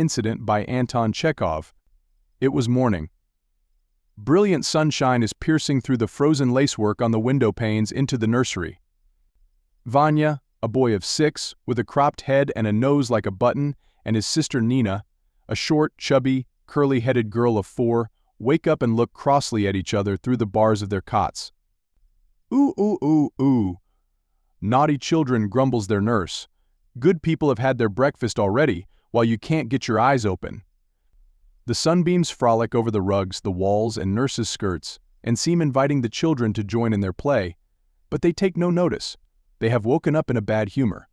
Incident by Anton Chekhov. It was morning. Brilliant sunshine is piercing through the frozen lacework on the window panes into the nursery. Vanya, a boy of 6, with a cropped head and a nose like a button, and his sister Nina, a short, chubby, curly-headed girl of 4, wake up and look crossly at each other through the bars of their cots. "Ooh, ooh, ooh, ooh." Naughty children, grumbles their nurse. Good people have had their breakfast already, while you can't get your eyes open. The sunbeams frolic over the rugs, the walls, and nurses' skirts, and seem inviting the children to join in their play, but they take no notice. They have woken up in a bad humor.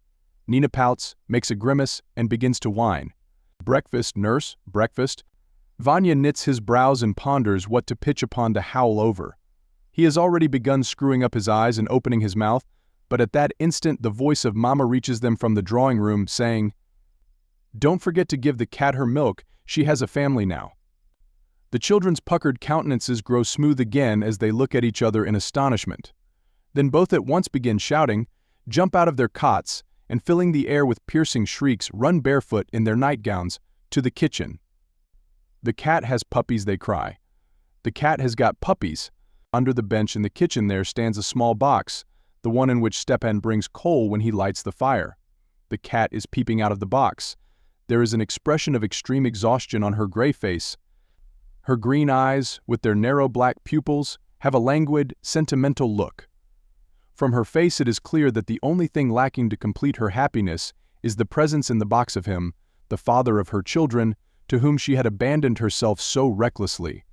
Nina pouts, makes a grimace, and begins to whine. "Breakfast, nurse, breakfast." Vanya knits his brows and ponders what to pitch upon to howl over. He has already begun screwing up his eyes and opening his mouth, but at that instant the voice of Mama reaches them from the drawing room, saying, "Don't forget to give the cat her milk, she has a family now." The children's puckered countenances grow smooth again as they look at each other in astonishment. Then both at once begin shouting, jump out of their cots, and filling the air with piercing shrieks, run barefoot in their nightgowns to the kitchen. "The cat has puppies," they cry. "The cat has got puppies." Under the bench in the kitchen there stands a small box, the one in which Stepan brings coal when he lights the fire. The cat is peeping out of the box. There is an expression of extreme exhaustion on her gray face. Her green eyes, with their narrow black pupils, have a languid, sentimental look. From her face it is clear that the only thing lacking to complete her happiness is the presence in the box of him, the father of her children, to whom she had abandoned herself so recklessly.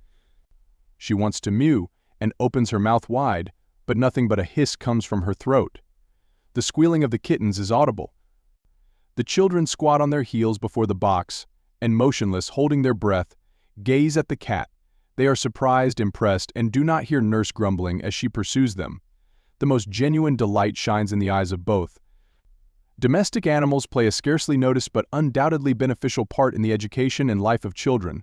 She wants to mew, and opens her mouth wide, but nothing but a hiss comes from her throat. The squealing of the kittens is audible. The children squat on their heels before the box, and motionless, holding their breath, gaze at the cat. They are surprised, impressed, and do not hear nurse grumbling as she pursues them. The most genuine delight shines in the eyes of both. Domestic animals play a scarcely noticed but undoubtedly beneficial part in the education and life of children.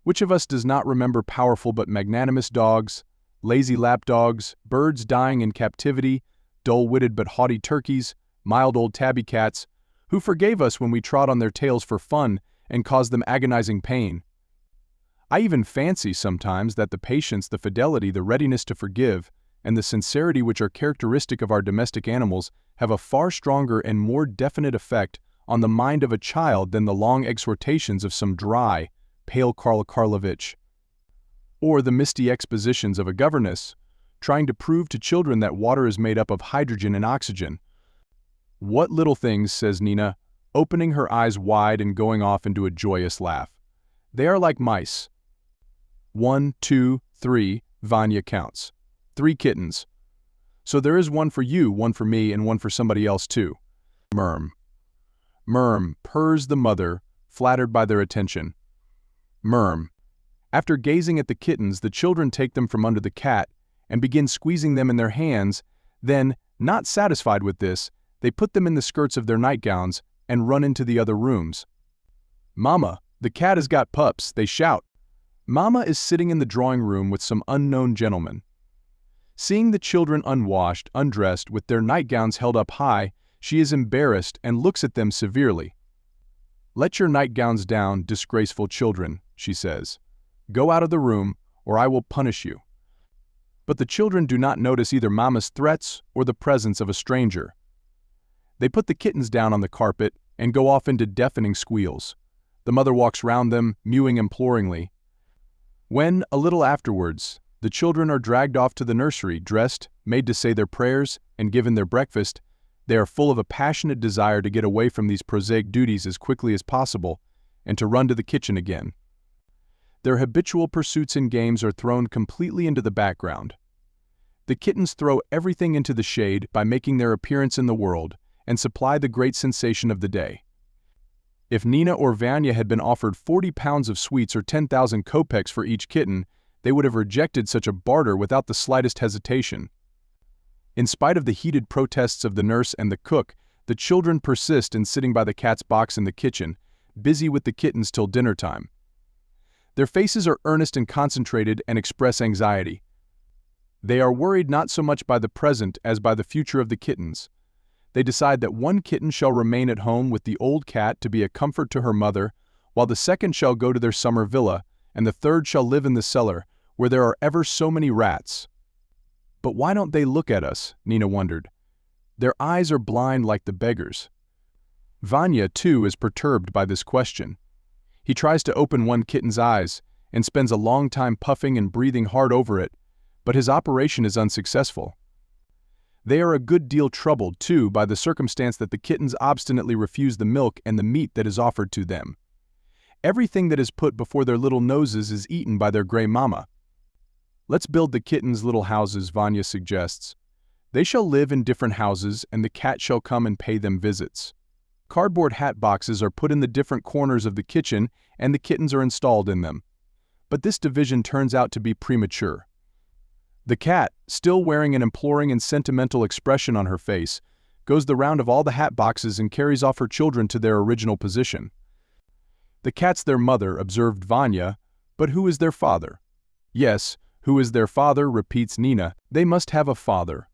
Which of us does not remember powerful but magnanimous dogs, lazy lapdogs, birds dying in captivity, dull-witted but haughty turkeys, mild old tabby cats, who forgave us when we trod on their tails for fun and caused them agonizing pain? I even fancy sometimes that the patience, the fidelity, the readiness to forgive, and the sincerity which are characteristic of our domestic animals have a far stronger and more definite effect on the mind of a child than the long exhortations of some dry, pale Karl Karlovich, or the misty expositions of a governess, trying to prove to children that water is made up of hydrogen and oxygen. "What little things," says Nina, opening her eyes wide and going off into a joyous laugh. "They are like mice." 1, 2, 3, Vanya counts. 3 kittens. "So there is one for you, one for me, and one for somebody else too." Murm. Murm, purrs the mother, flattered by their attention. Murm. After gazing at the kittens, the children take them from under the cat and begin squeezing them in their hands. Then, not satisfied with this, they put them in the skirts of their nightgowns and run into the other rooms. "Mama, the cat has got pups," they shout. Mama is sitting in the drawing room with some unknown gentleman. Seeing the children unwashed, undressed, with their nightgowns held up high, she is embarrassed and looks at them severely. "Let your nightgowns down, disgraceful children," she says. "Go out of the room, or I will punish you." But the children do not notice either Mama's threats or the presence of a stranger. They put the kittens down on the carpet and go off into deafening squeals. The mother walks round them, mewing imploringly. When, a little afterwards, the children are dragged off to the nursery, dressed, made to say their prayers, and given their breakfast, they are full of a passionate desire to get away from these prosaic duties as quickly as possible and to run to the kitchen again. Their habitual pursuits and games are thrown completely into the background. The kittens throw everything into the shade by making their appearance in the world and supply the great sensation of the day. If Nina or Vanya had been offered 40 pounds of sweets or 10,000 kopecks for each kitten, they would have rejected such a barter without the slightest hesitation. In spite of the heated protests of the nurse and the cook, the children persist in sitting by the cat's box in the kitchen, busy with the kittens till dinner time. Their faces are earnest and concentrated and express anxiety. They are worried not so much by the present as by the future of the kittens. They decide that one kitten shall remain at home with the old cat to be a comfort to her mother, while the second shall go to their summer villa, and the third shall live in the cellar, where there are ever so many rats. But why don't they look at us? Nina wondered. Their eyes are blind like the beggars. Vanya, too, is perturbed by this question. He tries to open one kitten's eyes and spends a long time puffing and breathing hard over it, but his operation is unsuccessful. They are a good deal troubled, too, by the circumstance that the kittens obstinately refuse the milk and the meat that is offered to them. Everything that is put before their little noses is eaten by their gray mama. Let's build the kittens little houses, Vanya suggests. They shall live in different houses, and the cat shall come and pay them visits. Cardboard hat boxes are put in the different corners of the kitchen, and the kittens are installed in them. But this division turns out to be premature. The cat, still wearing an imploring and sentimental expression on her face, goes the round of all the hat boxes and carries off her children to their original position. The cat's their mother, observed Vanya, but who is their father? Yes, who is their father, repeats Nina. They must have a father.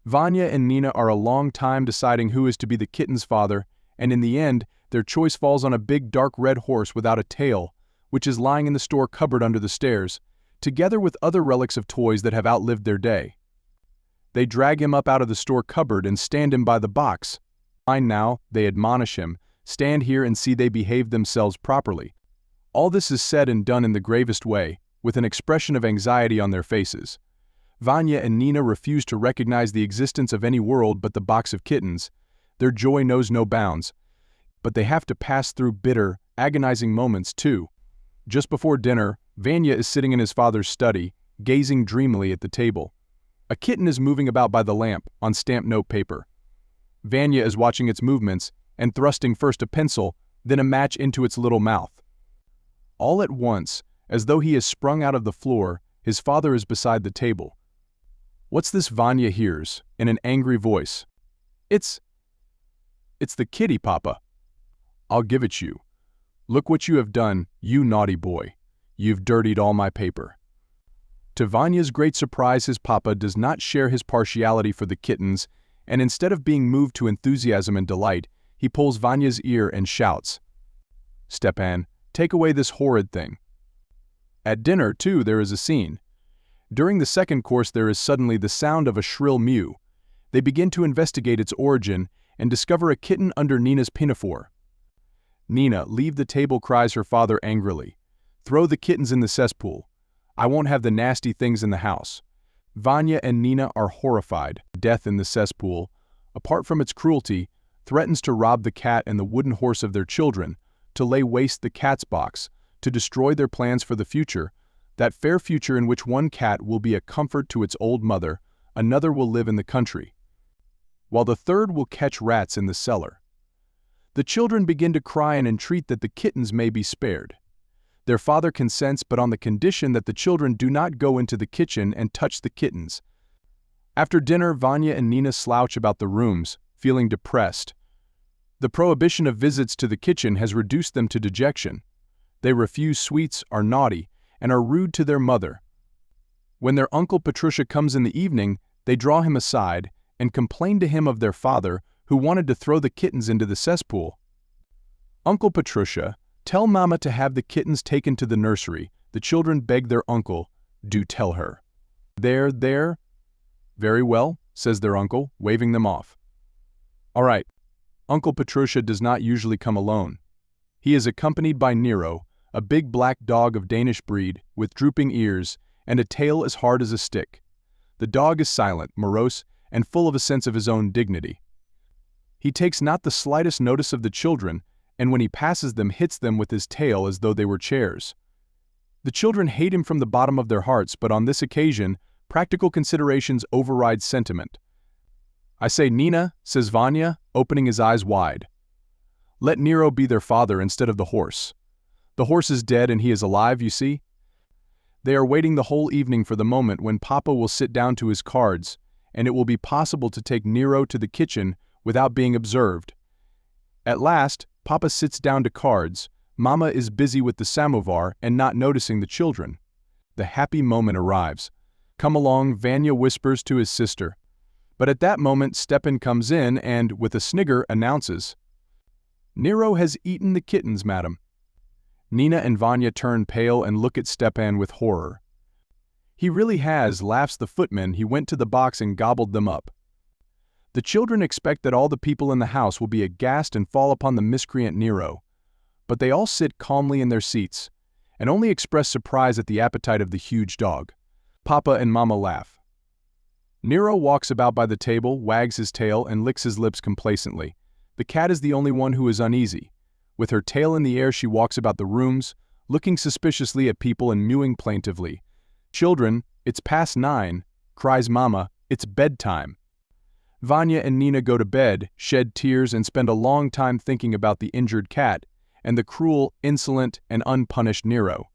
Vanya and Nina are a long time deciding who is to be the kitten's father, and in the end, their choice falls on a big dark red horse without a tail, which is lying in the store cupboard under the stairs, together with other relics of toys that have outlived their day. They drag him up out of the store cupboard and stand him by the box. Fine now, they admonish him, stand here and see they behave themselves properly. All this is said and done in the gravest way, with an expression of anxiety on their faces. Vanya and Nina refuse to recognize the existence of any world but the box of kittens. Their joy knows no bounds. But they have to pass through bitter, agonizing moments too. Just before dinner, Vanya is sitting in his father's study, gazing dreamily at the table. A kitten is moving about by the lamp, on stamped note paper. Vanya is watching its movements, and thrusting first a pencil, then a match into its little mouth. All at once, as though he has sprung out of the floor, his father is beside the table. "What's this?" Vanya hears, in an angry voice. It's the kitty, Papa." "I'll give it you. Look what you have done, you naughty boy. You've dirtied all my paper." To Vanya's great surprise, his papa does not share his partiality for the kittens, and instead of being moved to enthusiasm and delight, he pulls Vanya's ear and shouts, "Stepan, take away this horrid thing." At dinner, too, there is a scene. During the second course there is suddenly the sound of a shrill mew. They begin to investigate its origin and discover a kitten under Nina's pinafore. "Nina, leave the table," cries her father angrily. "Throw the kittens in the cesspool. I won't have the nasty things in the house." Vanya and Nina are horrified. Death in the cesspool, apart from its cruelty, threatens to rob the cat and the wooden horse of their children, to lay waste the cat's box, to destroy their plans for the future, that fair future in which one cat will be a comfort to its old mother, another will live in the country, while the third will catch rats in the cellar. The children begin to cry and entreat that the kittens may be spared. Their father consents, but on the condition that the children do not go into the kitchen and touch the kittens. After dinner, Vanya and Nina slouch about the rooms, feeling depressed. The prohibition of visits to the kitchen has reduced them to dejection. They refuse sweets, are naughty, and are rude to their mother. When their uncle Petrusha comes in the evening, they draw him aside and complain to him of their father, who wanted to throw the kittens into the cesspool. "Uncle Petrusha, tell Mama to have the kittens taken to the nursery," the children beg their uncle. "Do tell her." There. "Very well," says their uncle, waving them off. All right. Uncle Petrusha does not usually come alone. He is accompanied by Nero, a big black dog of Danish breed, with drooping ears and a tail as hard as a stick. The dog is silent, morose, and full of a sense of his own dignity. He takes not the slightest notice of the children, and when he passes them hits them with his tail as though they were chairs. The children hate him from the bottom of their hearts, but on this occasion, practical considerations override sentiment. "I say, Nina," says Vanya, opening his eyes wide. "Let Nero be their father instead of the horse. The horse is dead and he is alive, you see." They are waiting the whole evening for the moment when Papa will sit down to his cards, and it will be possible to take Nero to the kitchen without being observed. At last, Papa sits down to cards. Mama is busy with the samovar and not noticing the children. The happy moment arrives. "Come along," Vanya whispers to his sister. But at that moment Stepan comes in and, with a snigger, announces, "Nero has eaten the kittens, madam." Nina and Vanya turn pale and look at Stepan with horror. "He really has," laughs the footman. "He went to the box and gobbled them up." The children expect that all the people in the house will be aghast and fall upon the miscreant Nero, but they all sit calmly in their seats, and only express surprise at the appetite of the huge dog. Papa and Mama laugh. Nero walks about by the table, wags his tail, and licks his lips complacently. The cat is the only one who is uneasy. With her tail in the air she walks about the rooms, looking suspiciously at people and mewing plaintively. "Children, it's past 9, cries Mama, "it's bedtime." Vanya and Nina go to bed, shed tears, and spend a long time thinking about the injured cat and the cruel, insolent, and unpunished Nero.